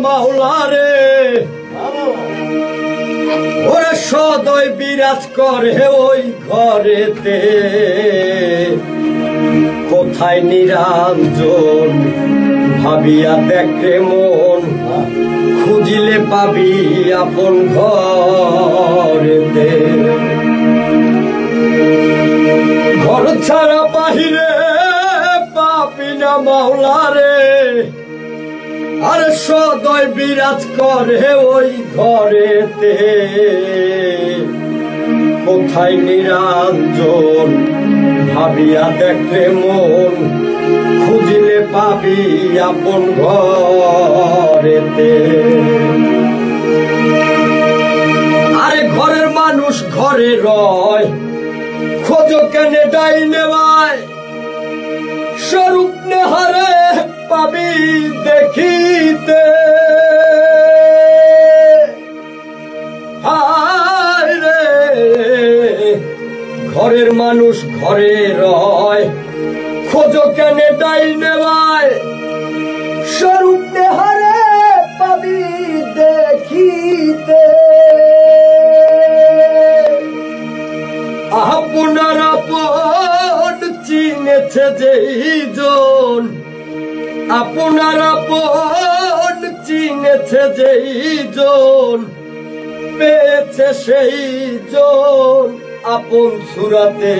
মাওলা রে ওরে সদয় বিরাজ করে ওই ঘরেতে কোথায় নিরঞ্জন ভাবিয়া দেখে মন খুঁজিলে পাবি আপন ঘরেতে ঘর ছাড়া বাহিরে পাবি না মাওলা রে আর সদয় বিরাজ করে ওই ঘরেতে কোথায় নিরঞ্জন ভাবিয়া দেখলে মন খুঁজিলে পাবি আপন ঘরেতে আরে ঘরের মানুষ ঘরে রয় খোঁজো কেনে ডাইনে ভাই স্বরূপ নেহারে পাবি দেখিতে হায় রে ঘরের মানুষ ঘরে রয় খোঁজো কেনে ডাইনে ভাই স্বরূপ নেহারে পাবি দেখিতে আপনার আপন চিনেছে যেই জন আপনার আপন চিনেছে যেই জন পেয়েছে সেই জন আপন সুরাতে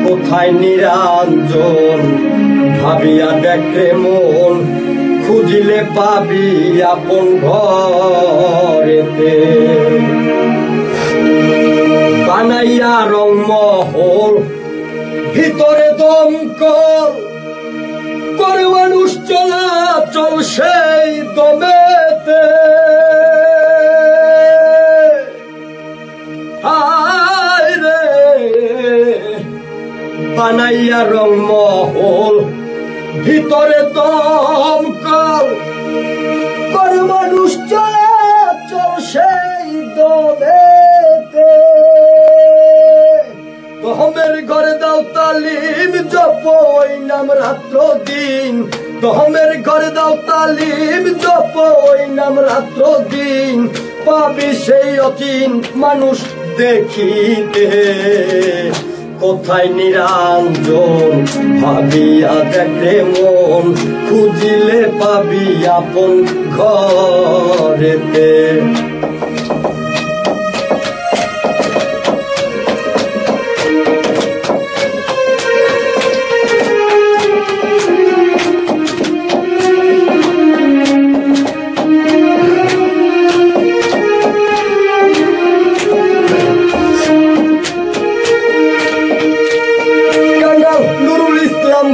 কোথায় নিরঞ্জন ভাবিয়া দেখে মন খুঁজিলে পাবি আপন ঘরেতে বানাইয়া রংমহল ভিতরে দমকল করে মানুষ চলাচল সেই দমেতে হায় রে বানাইয়া রংমহল ভিতরে দমকল করে মানুষ চলাচল সেই দমেতে দহমের ঘরে দাও তালিম জপ ওই নাম রাত্র দিন দহমের ঘরে দাও তালিম জপ ওই নাম রাত্র দিন পাবি সেই অচিন মানুষ দেখিতে কোথায় নিরঞ্জন ভাবিয়া দেখলে মন খুঁজিলে পাবি আপন ঘরেতে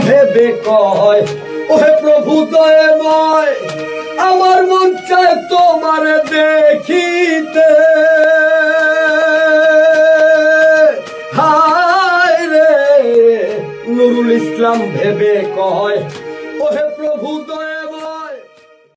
ভেবে কয় ওহে প্রভু দয়াময় আমার মন চায় তোমার দেখিতে হায় রে নুরুল ইসলাম ভেবে কয়